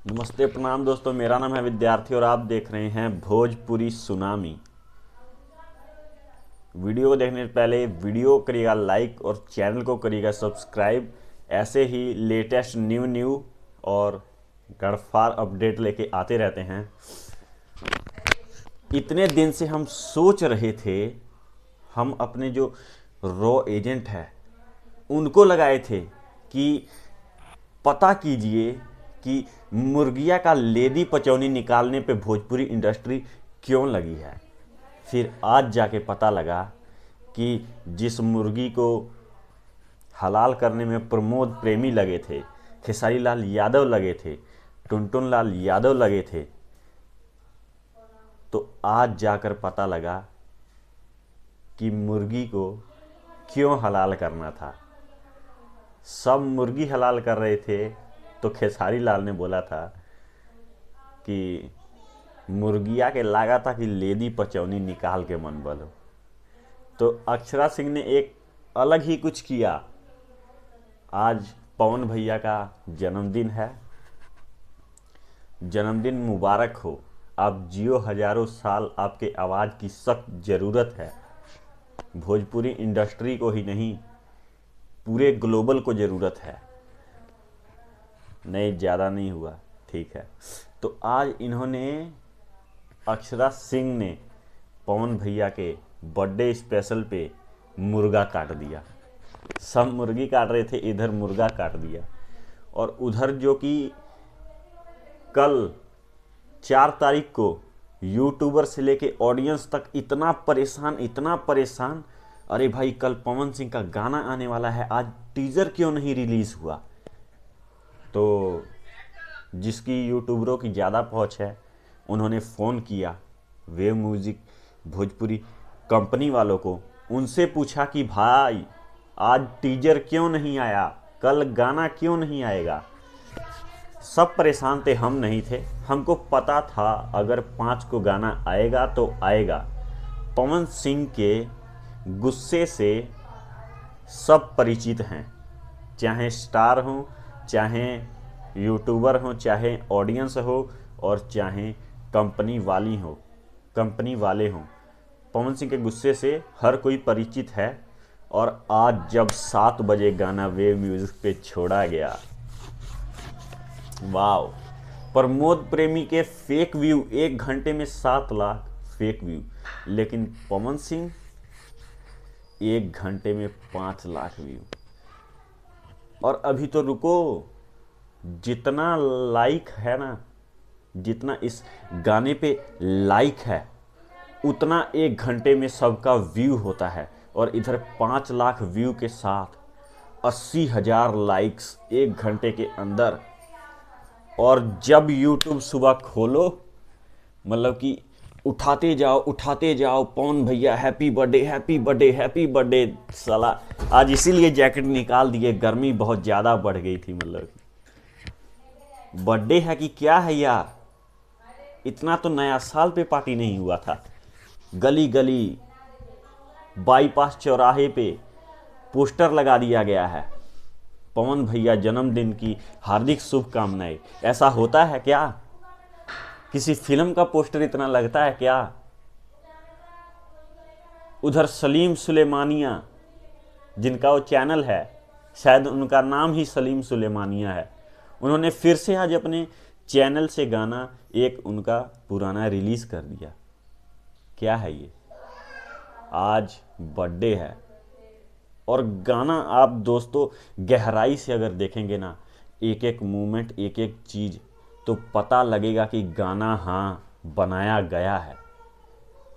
नमस्ते प्रणाम दोस्तों, मेरा नाम है विद्यार्थी और आप देख रहे हैं भोजपुरी सुनामी। वीडियो को देखने से पहले वीडियो करिएगा लाइक और चैनल को करिएगा सब्सक्राइब। ऐसे ही लेटेस्ट न्यू और गड़फार अपडेट लेके आते रहते हैं। इतने दिन से हम सोच रहे थे, हम अपने जो रॉ एजेंट है उनको लगाए थे कि पता कीजिए कि मुर्गिया का लेदी पचौनी निकालने पे भोजपुरी इंडस्ट्री क्यों लगी है। फिर आज जाके पता लगा कि जिस मुर्गी को हलाल करने में प्रमोद प्रेमी लगे थे, खेसारी लाल यादव लगे थे, टुनटुन लाल यादव लगे थे, तो आज जाकर पता लगा कि मुर्गी को क्यों हलाल करना था। सब मुर्गी हलाल कर रहे थे तो खेसारी लाल ने बोला था कि मुर्गिया के लागा था कि लेदी पचौनी निकाल के मन बलो। तो अक्षरा सिंह ने एक अलग ही कुछ किया। आज पवन भैया का जन्मदिन है, जन्मदिन मुबारक हो। आप जियो हजारों साल, आपके आवाज़ की सख्त ज़रूरत है। भोजपुरी इंडस्ट्री को ही नहीं, पूरे ग्लोबल को ज़रूरत है। नहीं, ज़्यादा नहीं हुआ, ठीक है। तो आज इन्होंने, अक्षरा सिंह ने पवन भैया के बर्थडे स्पेशल पे मुर्गा काट दिया। सब मुर्गी काट रहे थे, इधर मुर्गा काट दिया। और उधर जो कि कल 4 तारीख को यूट्यूबर से लेके ऑडियंस तक इतना परेशान, अरे भाई कल पवन सिंह का गाना आने वाला है, आज टीजर क्यों नहीं रिलीज़ हुआ। तो जिसकी यूट्यूबरों की ज़्यादा पहुंच है उन्होंने फ़ोन किया वेव म्यूज़िक भोजपुरी कंपनी वालों को, उनसे पूछा कि भाई आज टीजर क्यों नहीं आया, कल गाना क्यों नहीं आएगा। सब परेशान थे, हम नहीं थे। हमको पता था अगर 5 को गाना आएगा तो आएगा। पवन सिंह के गुस्से से सब परिचित हैं, चाहे स्टार हों, चाहे यूट्यूबर हों, चाहे ऑडियंस हो और चाहे कंपनी वाले हों। पवन सिंह के गुस्से से हर कोई परिचित है। और आज जब 7 बजे गाना वेव म्यूजिक पे छोड़ा गया, वाव। प्रमोद प्रेमी के फेक व्यू 1 घंटे में 7 लाख फेक व्यू, लेकिन पवन सिंह 1 घंटे में 5 लाख व्यू। और अभी तो रुको, जितना लाइक है ना, जितना इस गाने पे लाइक है उतना 1 घंटे में सबका व्यू होता है। और इधर 5 लाख व्यू के साथ 80,000 लाइक्स 1 घंटे के अंदर। और जब यूट्यूब सुबह खोलो, मतलब कि उठाते जाओ पवन भैया हैप्पी बर्थडे। साला आज इसीलिए जैकेट निकाल दिए, गर्मी बहुत ज़्यादा बढ़ गई थी। मतलब बर्थडे है कि क्या है यार, इतना तो नया साल पे पार्टी नहीं हुआ था। गली गली बाईपास चौराहे पे पोस्टर लगा दिया गया है, पवन भैया जन्मदिन की हार्दिक शुभकामनाएं। ऐसा होता है क्या? किसी फिल्म का पोस्टर इतना लगता है क्या? उधर सलीम सुलेमानिया, जिनका वो चैनल है, शायद उनका नाम ही सलीम सुलेमानिया है, उन्होंने फिर से आज अपने चैनल से गाना एक उनका पुराना रिलीज़ कर दिया। क्या है ये? आज बर्थडे है और गाना आप दोस्तों गहराई से अगर देखेंगे ना, एक एक मोमेंट, एक एक चीज़, तो पता लगेगा कि गाना हाँ बनाया गया है।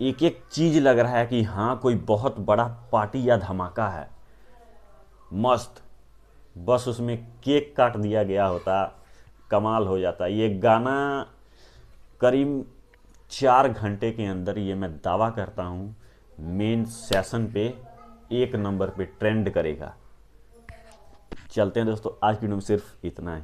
एक एक चीज़ लग रहा है कि हाँ कोई बहुत बड़ा पार्टी या धमाका है। मस्त। बस उसमें केक काट दिया गया होता, कमाल हो जाता। ये गाना करीब 4 घंटे के अंदर, ये मैं दावा करता हूँ, मेन सेशन पे 1 नंबर पे ट्रेंड करेगा। चलते हैं दोस्तों, आज की वीडियो में सिर्फ इतना ही।